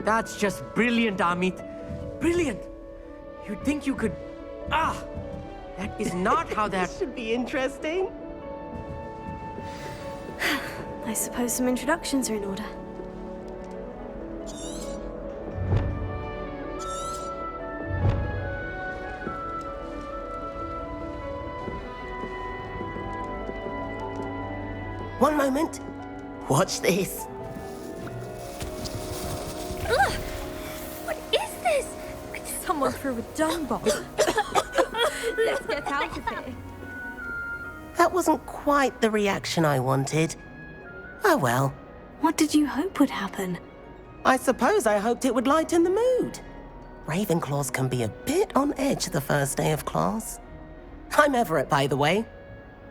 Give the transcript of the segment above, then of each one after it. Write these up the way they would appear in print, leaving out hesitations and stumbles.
That's just brilliant, Amit. Brilliant! You'd think you could... That is not how that... This should be interesting. I suppose some introductions are in order. One moment. Watch this. Ugh! What is this? Someone threw a dung bomb. Let's get out of here. That wasn't quite the reaction I wanted. Oh well. What did you hope would happen? I suppose I hoped it would lighten the mood. Ravenclaws can be a bit on edge the first day of class. I'm Everett, by the way.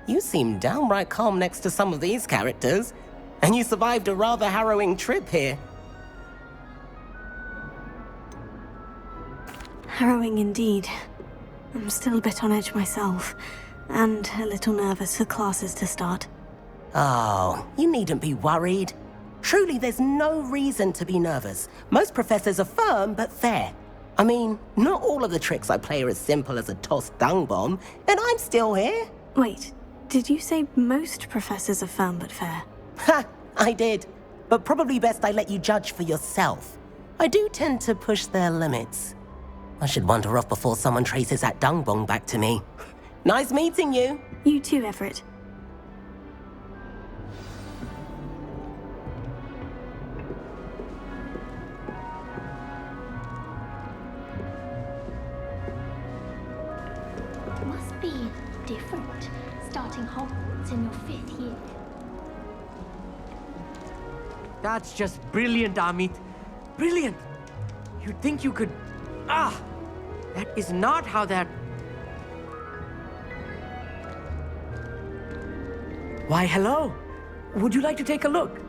You seem downright calm next to some of these characters, and you survived a rather harrowing trip here. Harrowing indeed. I'm still a bit on edge myself, and a little nervous for classes to start. Oh, you needn't be worried. Truly, there's no reason to be nervous. Most professors are firm but fair. I mean, not all of the tricks I play are as simple as a tossed dung bomb, and I'm still here. Wait, did you say most professors are firm but fair? Ha, I did. But probably best I let you judge for yourself. I do tend to push their limits. I should wander off before someone traces that dung bomb back to me. Nice meeting you. You too, Everett. Must be different, starting Hogwarts in your 5th year. That's just brilliant, Amit. Brilliant! You'd think you could... That is not how that... Why, hello. Would you like to take a look?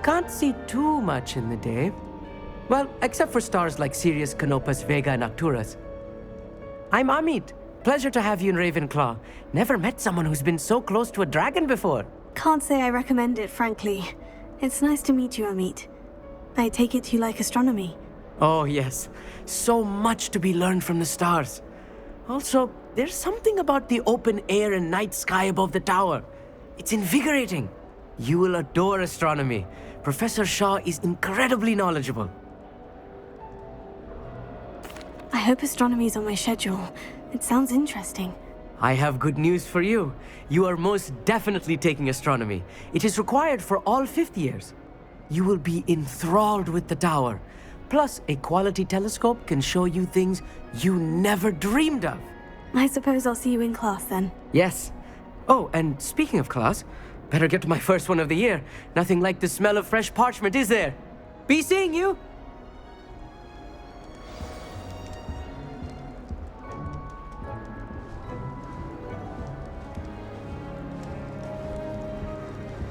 Can't see too much in the day. Well, except for stars like Sirius, Canopus, Vega, and Arcturus. I'm Amit. Pleasure to have you in Ravenclaw. Never met someone who's been so close to a dragon before. Can't say I recommend it, frankly. It's nice to meet you, Amit. I take it you like astronomy. Oh, yes. So much to be learned from the stars. Also, there's something about the open air and night sky above the tower. It's invigorating. You will adore astronomy. Professor Shaw is incredibly knowledgeable. I hope astronomy's on my schedule. It sounds interesting. I have good news for you. You are most definitely taking astronomy. It is required for all 5th years. You will be enthralled with the tower. Plus, a quality telescope can show you things you never dreamed of. I suppose I'll see you in class then. Yes. Oh, and speaking of class, better get to my first one of the year. Nothing like the smell of fresh parchment, is there? Be seeing you!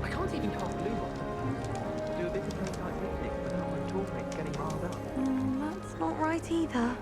I can't even cast blue bottle. Do a bit of plain-type picnic without my toolmates getting riled up. That's not right either.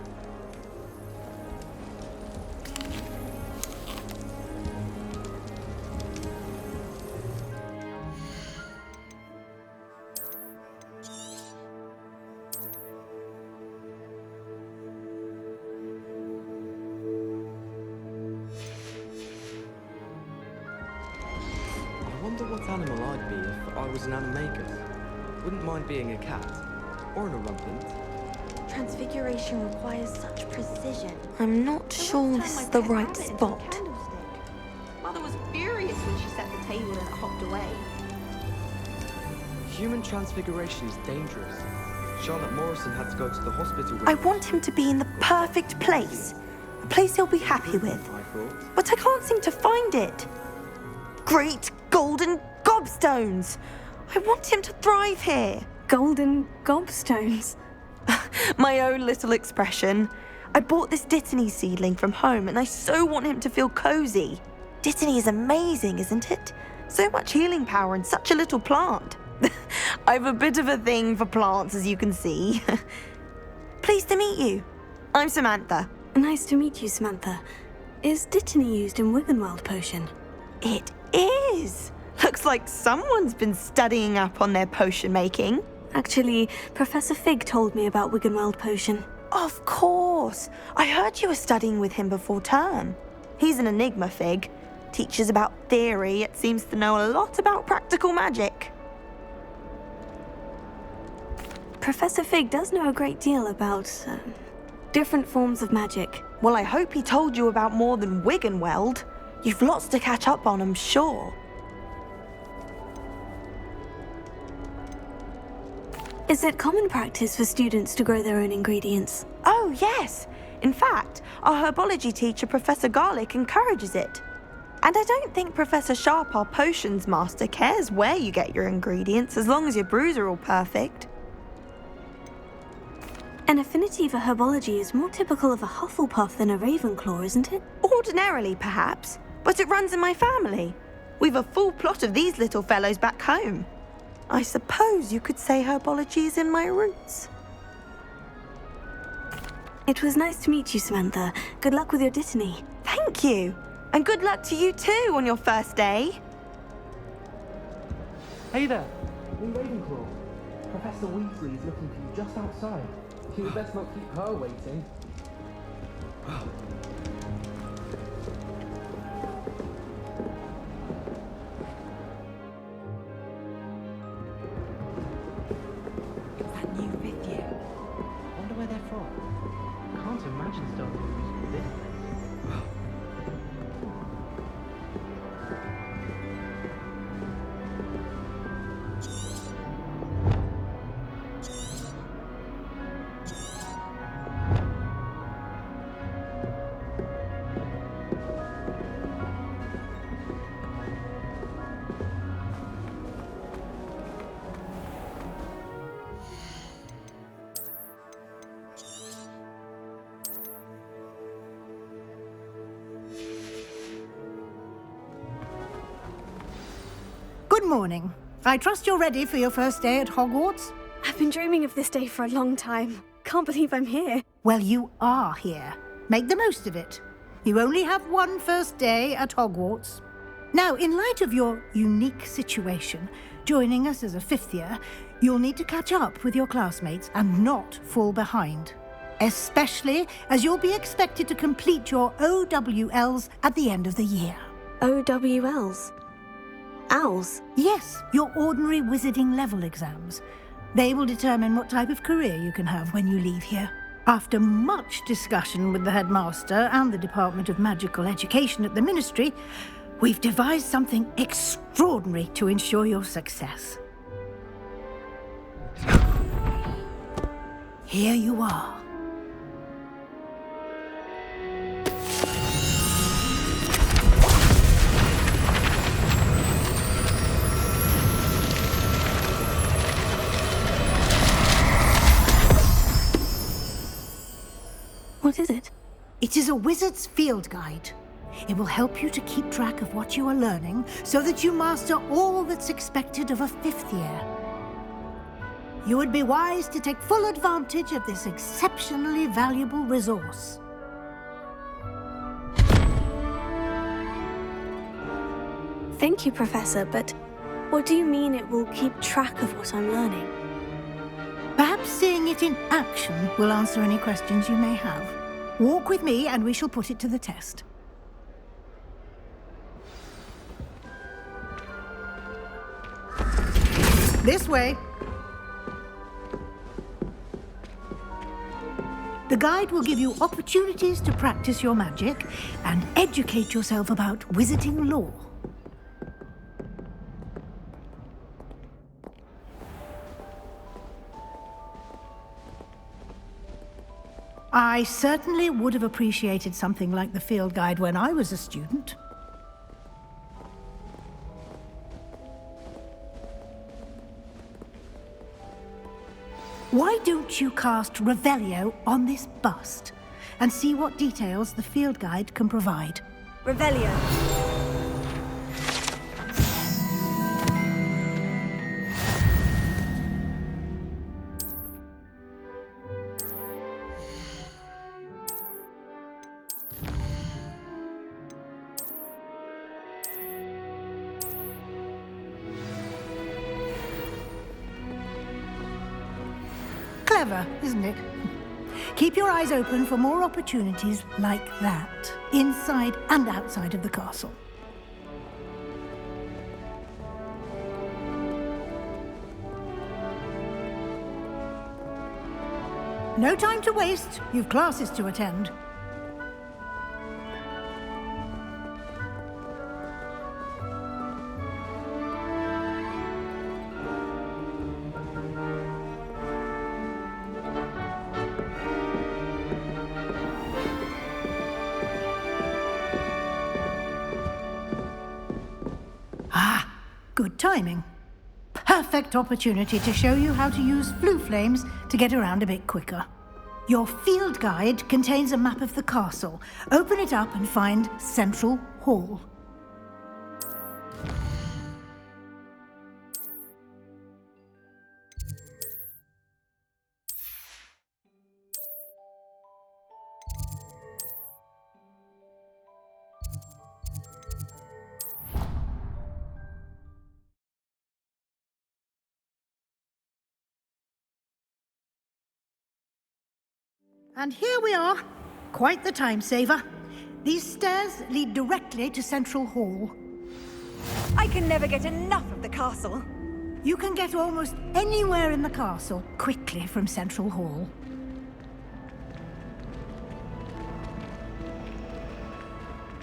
I wonder what animal I'd be if I was an animagus. Wouldn't mind being a cat. Or an orumplant. Transfiguration requires such precision. I'm not sure this is the right spot. Mother was furious when she set the table and it hopped away. Human transfiguration is dangerous. Charlotte Morrison had to go to the hospital with... I want him to be in the perfect place. A place he'll be happy with. I thought. But I can't seem to find it. Great golden gobstones! I want him to thrive here. Golden gobstones. My own little expression. I bought this Dittany seedling from home and I so want him to feel cozy. Dittany is amazing, isn't it? So much healing power in such a little plant. I've a bit of a thing for plants, as you can see. Pleased to meet you. I'm Samantha. Nice to meet you, Samantha. Is Dittany used in Wiggenweld potion? It is. Looks like someone's been studying up on their potion making. Actually, Professor Fig told me about Wiggenweld potion. Of course. I heard you were studying with him before term. He's an enigma, Fig. Teaches about theory, yet seems to know a lot about practical magic. Professor Fig does know a great deal about different forms of magic. Well, I hope he told you about more than Wiggenweld. You've lots to catch up on, I'm sure. Is it common practice for students to grow their own ingredients? Oh, yes. In fact, our herbology teacher, Professor Garlick, encourages it. And I don't think Professor Sharp, our potions master, cares where you get your ingredients as long as your brews are all perfect. An affinity for herbology is more typical of a Hufflepuff than a Ravenclaw, isn't it? Ordinarily, perhaps, but it runs in my family. We've a full plot of these little fellows back home. I suppose you could say herbology is in my roots. It was nice to meet you, Samantha. Good luck with your dittany. Thank you. And good luck to you too on your first day. Hey there, Lee Ravenclaw. Professor Weasley is looking for you just outside. You would best not keep her waiting. That new fifth year. Wonder where they're from. Can't imagine starting this place. Good morning. I trust you're ready for your first day at Hogwarts? I've been dreaming of this day for a long time. Can't believe I'm here. Well, you are here. Make the most of it. You only have one first day at Hogwarts. Now, in light of your unique situation, joining us as a fifth year, you'll need to catch up with your classmates and not fall behind. Especially as you'll be expected to complete your OWLs at the end of the year. OWLs? Owls? Yes, your ordinary wizarding level exams. They will determine what type of career you can have when you leave here. After much discussion with the headmaster and the Department of Magical Education at the Ministry, we've devised something extraordinary to ensure your success. Here you are. What is it? It is a wizard's field guide. It will help you to keep track of what you are learning so that you master all that's expected of a fifth year. You would be wise to take full advantage of this exceptionally valuable resource. Thank you, Professor, but what do you mean it will keep track of what I'm learning? Perhaps seeing it in action will answer any questions you may have. Walk with me and we shall put it to the test. This way. The guide will give you opportunities to practice your magic and educate yourself about wizarding lore. I certainly would have appreciated something like the field guide when I was a student. Why don't you cast Revelio on this bust and see what details the field guide can provide? Revelio. Clever, isn't it? Keep your eyes open for more opportunities like that, inside and outside of the castle. No time to waste. You've classes to attend. Good timing. Perfect opportunity to show you how to use flue flames to get around a bit quicker. Your field guide contains a map of the castle. Open it up and find Central Hall. And here we are. Quite the time saver. These stairs lead directly to Central Hall. I can never get enough of the castle. You can get almost anywhere in the castle quickly from Central Hall.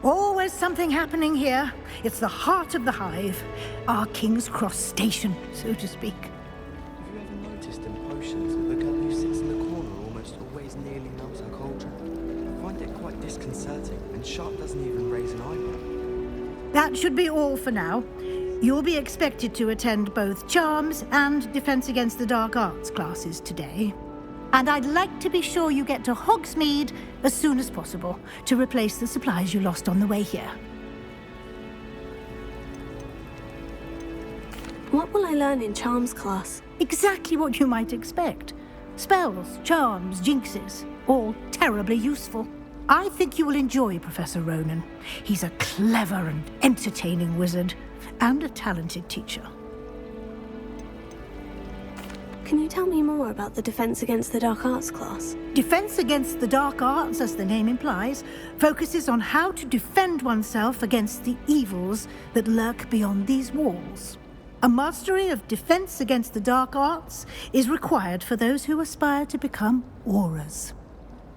Always something happening here. It's the heart of the hive. Our King's Cross station, so to speak. Have you ever noticed in potions that the girl who sits in the corner almost always nearly knows her cauldron? I find it quite disconcerting, and Sharp doesn't even raise an eyebrow. That should be all for now. You'll be expected to attend both Charms and Defense Against the Dark Arts classes today. And I'd like to be sure you get to Hogsmeade as soon as possible to replace the supplies you lost on the way here. What will I learn in Charms class? Exactly what you might expect. Spells, charms, jinxes, all terribly useful. I think you will enjoy Professor Ronan. He's a clever and entertaining wizard, and a talented teacher. Can you tell me more about the Defense Against the Dark Arts class? Defense Against the Dark Arts, as the name implies, focuses on how to defend oneself against the evils that lurk beyond these walls. A mastery of Defense Against the Dark Arts is required for those who aspire to become auras.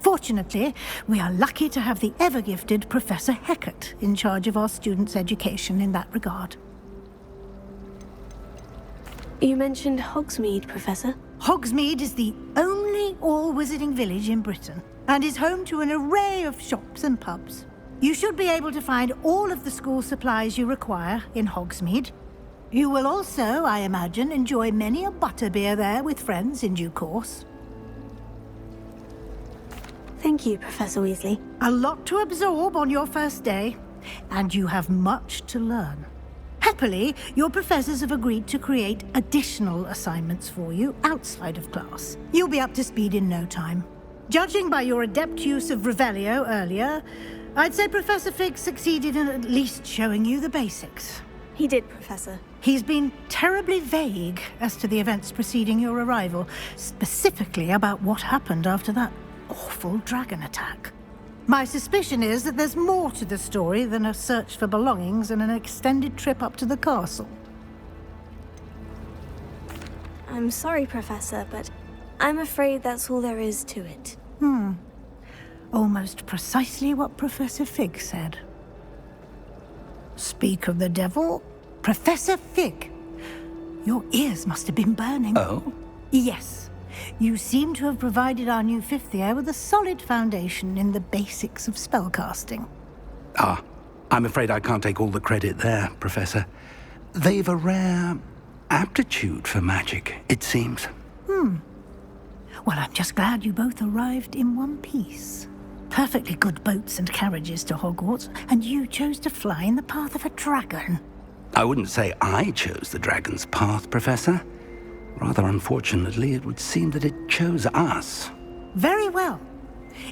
Fortunately, we are lucky to have the ever-gifted Professor Hecat in charge of our students' education in that regard. You mentioned Hogsmeade, Professor. Hogsmeade is the only all-wizarding village in Britain and is home to an array of shops and pubs. You should be able to find all of the school supplies you require in Hogsmeade. You will also, I imagine, enjoy many a butterbeer there with friends in due course. Thank you, Professor Weasley. A lot to absorb on your first day, and you have much to learn. Happily, your professors have agreed to create additional assignments for you outside of class. You'll be up to speed in no time. Judging by your adept use of Revelio earlier, I'd say Professor Fig succeeded in at least showing you the basics. He did, Professor. He's been terribly vague as to the events preceding your arrival, specifically about what happened after that awful dragon attack. My suspicion is that there's more to the story than a search for belongings and an extended trip up to the castle. I'm sorry, Professor, but I'm afraid that's all there is to it. Almost precisely what Professor Fig said. Speak of the devil, Professor Fig. Your ears must have been burning. Oh? Yes. You seem to have provided our new fifth year with a solid foundation in the basics of spellcasting. Ah, I'm afraid I can't take all the credit there, Professor. They've a rare aptitude for magic, it seems. Well, I'm just glad you both arrived in one piece. Perfectly good boats and carriages to Hogwarts, and you chose to fly in the path of a dragon. I wouldn't say I chose the dragon's path, Professor. Rather unfortunately, it would seem that it chose us. Very well.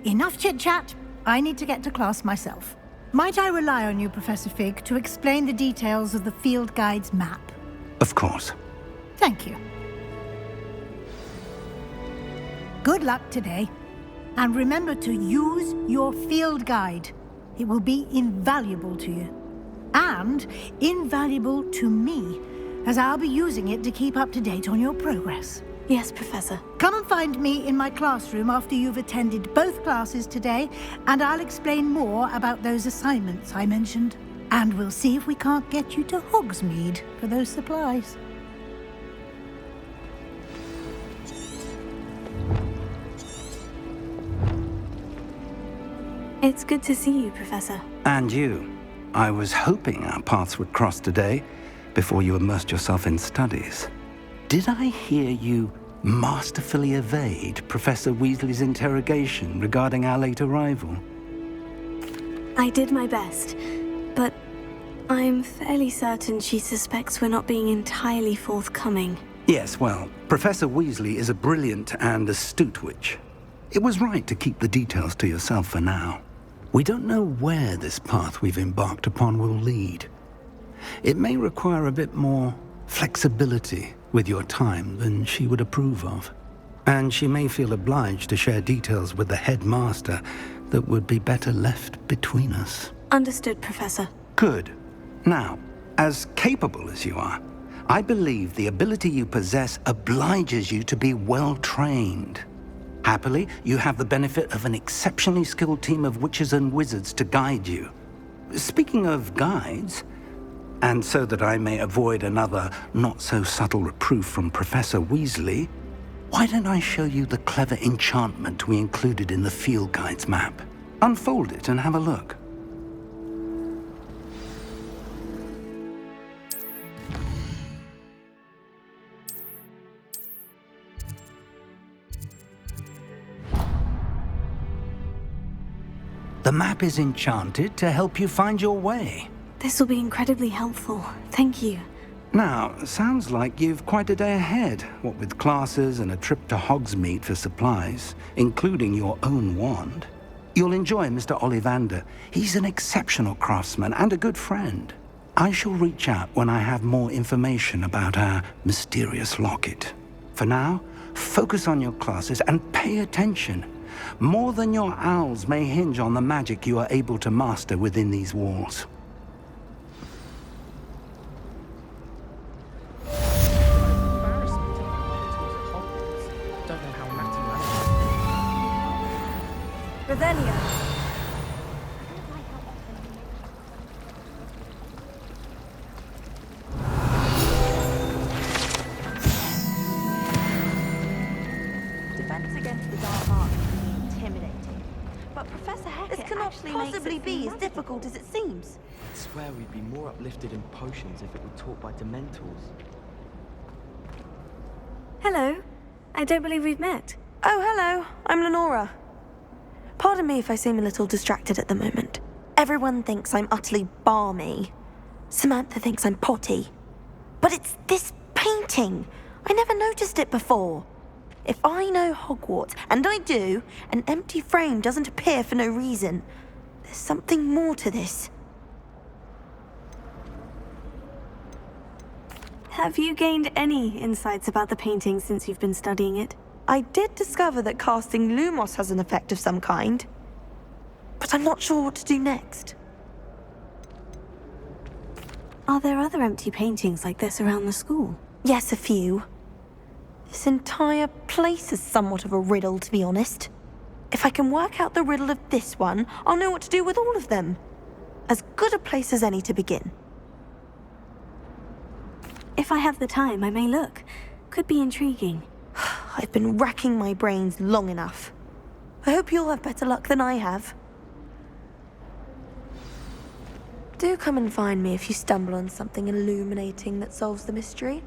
Enough chit-chat. I need to get to class myself. Might I rely on you, Professor Fig, to explain the details of the field guide's map? Of course. Thank you. Good luck today. And remember to use your field guide. It will be invaluable to you. And invaluable to me, as I'll be using it to keep up to date on your progress. Yes, Professor. Come and find me in my classroom after you've attended both classes today, and I'll explain more about those assignments I mentioned. And we'll see if we can't get you to Hogsmeade for those supplies. It's good to see you, Professor. And you. I was hoping our paths would cross today before you immersed yourself in studies. Did I hear you masterfully evade Professor Weasley's interrogation regarding our late arrival? I did my best, but I'm fairly certain she suspects we're not being entirely forthcoming. Yes, well, Professor Weasley is a brilliant and astute witch. It was right to keep the details to yourself for now. We don't know where this path we've embarked upon will lead. It may require a bit more flexibility with your time than she would approve of. And she may feel obliged to share details with the headmaster that would be better left between us. Understood, Professor. Good. Now, as capable as you are, I believe the ability you possess obliges you to be well trained. Happily, you have the benefit of an exceptionally skilled team of witches and wizards to guide you. Speaking of guides, and so that I may avoid another not-so-subtle reproof from Professor Weasley, why don't I show you the clever enchantment we included in the field guide's map? Unfold it and have a look. The map is enchanted to help you find your way. This will be incredibly helpful. Thank you. Now, sounds like you've quite a day ahead, what with classes and a trip to Hogsmeade for supplies, including your own wand. You'll enjoy Mr. Ollivander. He's an exceptional craftsman and a good friend. I shall reach out when I have more information about our mysterious locket. For now, focus on your classes and pay attention. More than your owls may hinge on the magic you are able to master within these walls. Revelio. Defense against the dark arts can be intimidating, but Professor Hecat This cannot actually makes possibly it be seem as magical. difficult as it seems. I swear we'd be more uplifted in potions if it were taught by Dementors. Hello. I don't believe we've met. Oh, hello. I'm Lenora. Pardon me if I seem a little distracted at the moment. Everyone thinks I'm utterly balmy. Samantha thinks I'm potty. But it's this painting. I never noticed it before. If I know Hogwarts, and I do, an empty frame doesn't appear for no reason. There's something more to this. Have you gained any insights about the painting since you've been studying it? I did discover that casting Lumos has an effect of some kind. But I'm not sure what to do next. Are there other empty paintings like this around the school? Yes, a few. This entire place is somewhat of a riddle, to be honest. If I can work out the riddle of this one, I'll know what to do with all of them. As good a place as any to begin. If I have the time, I may look. Could be intriguing. I've been racking my brains long enough. I hope you'll have better luck than I have. Do come and find me if you stumble on something illuminating that solves the mystery.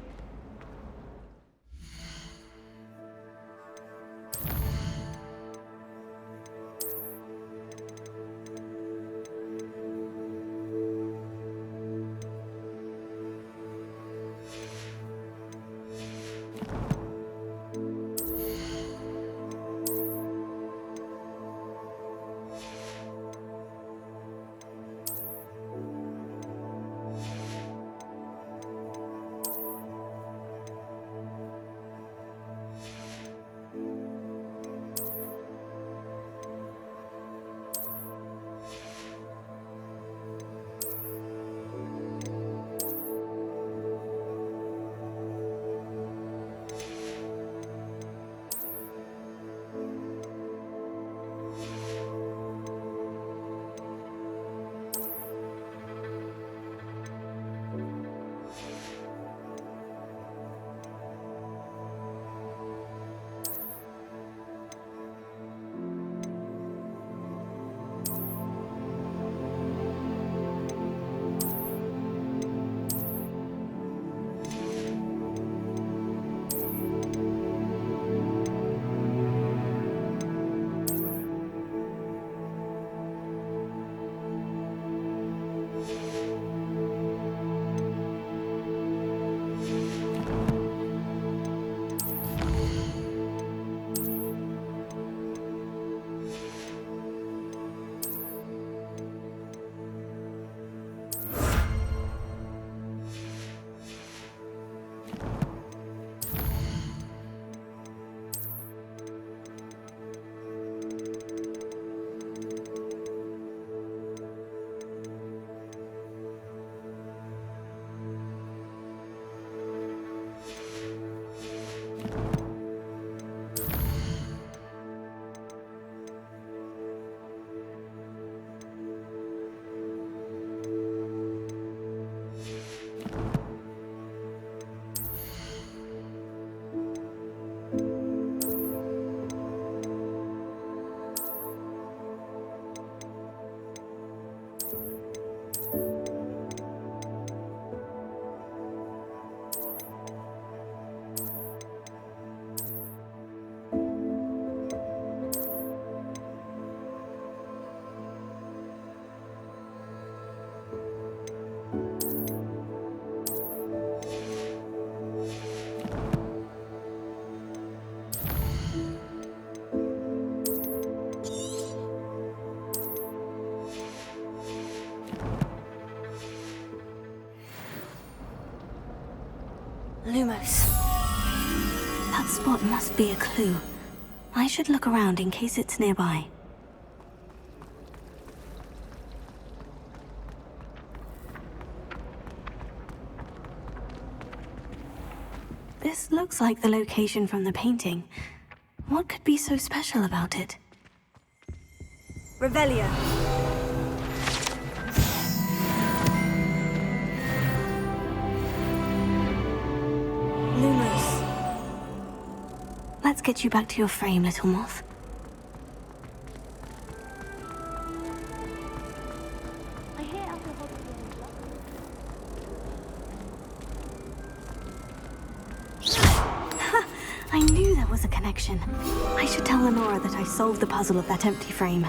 Lumos. That spot must be a clue. I should look around in case it's nearby. This looks like the location from the painting. What could be so special about it? Revelia. Lumos. Let's get you back to your frame, little moth. I hear alcohol. I knew there was a connection. I should tell Lenora that I solved the puzzle of that empty frame.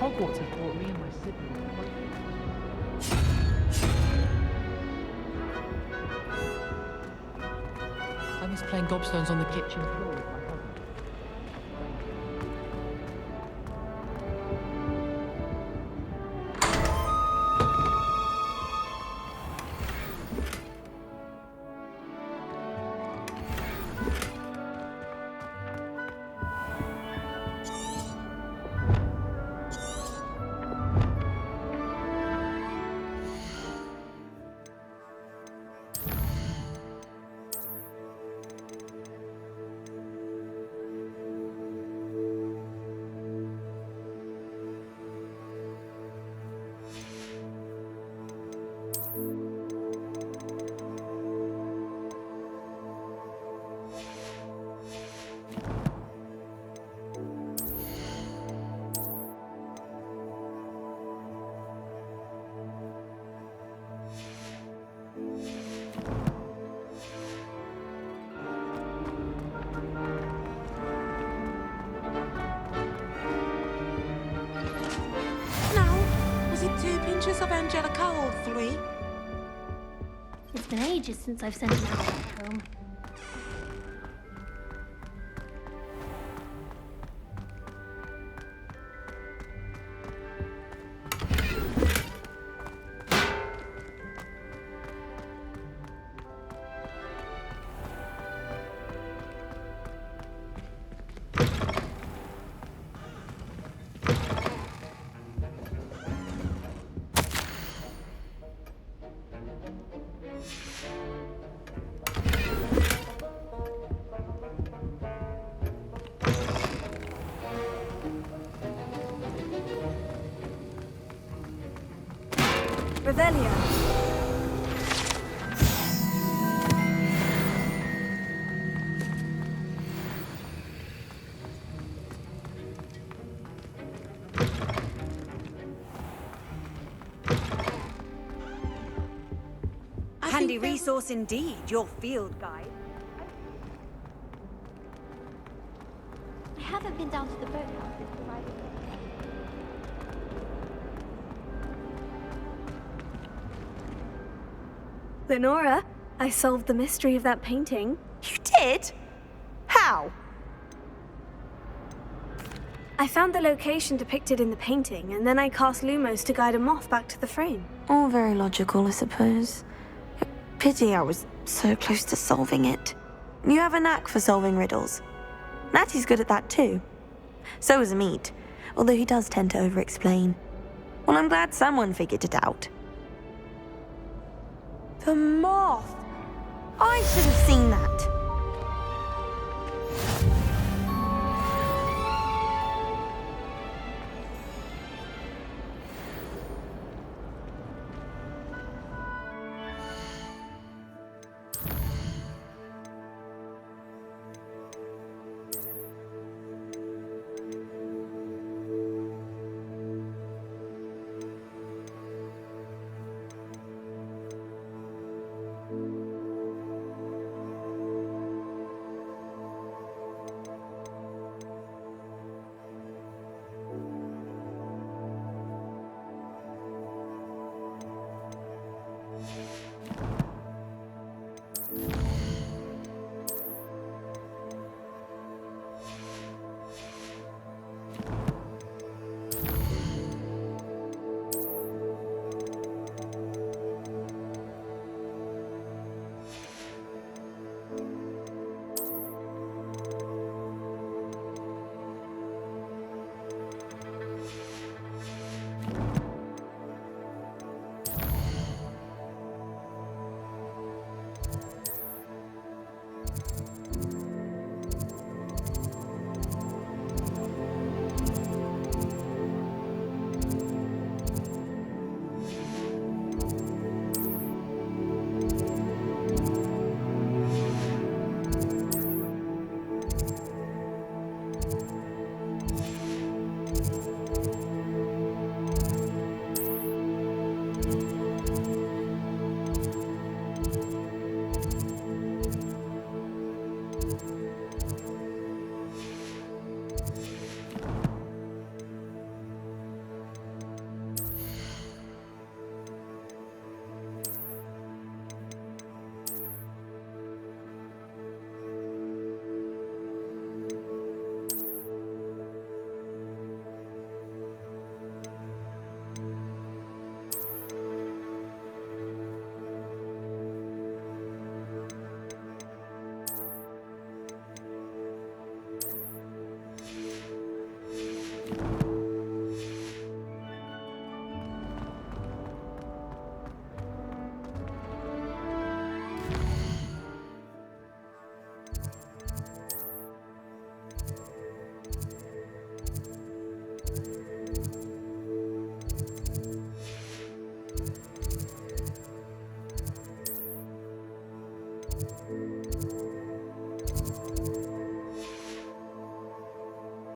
Hogwarts have brought me and my siblings. I miss playing gobstones on the kitchen floor with my cousin. Of Angelica or 3? It's been ages since I've sent an owl back home. Revelia. Handy resource indeed, your field guide. I haven't been down to the boathouse since arriving. Lenora, I solved the mystery of that painting. You did? How? I found the location depicted in the painting, and then I cast Lumos to guide a moth back to the frame. All very logical, I suppose. Pity I was so close to solving it. You have a knack for solving riddles. Natty's good at that too. So is Amit, although he does tend to over-explain. Well, I'm glad someone figured it out. The moth! I should have seen that.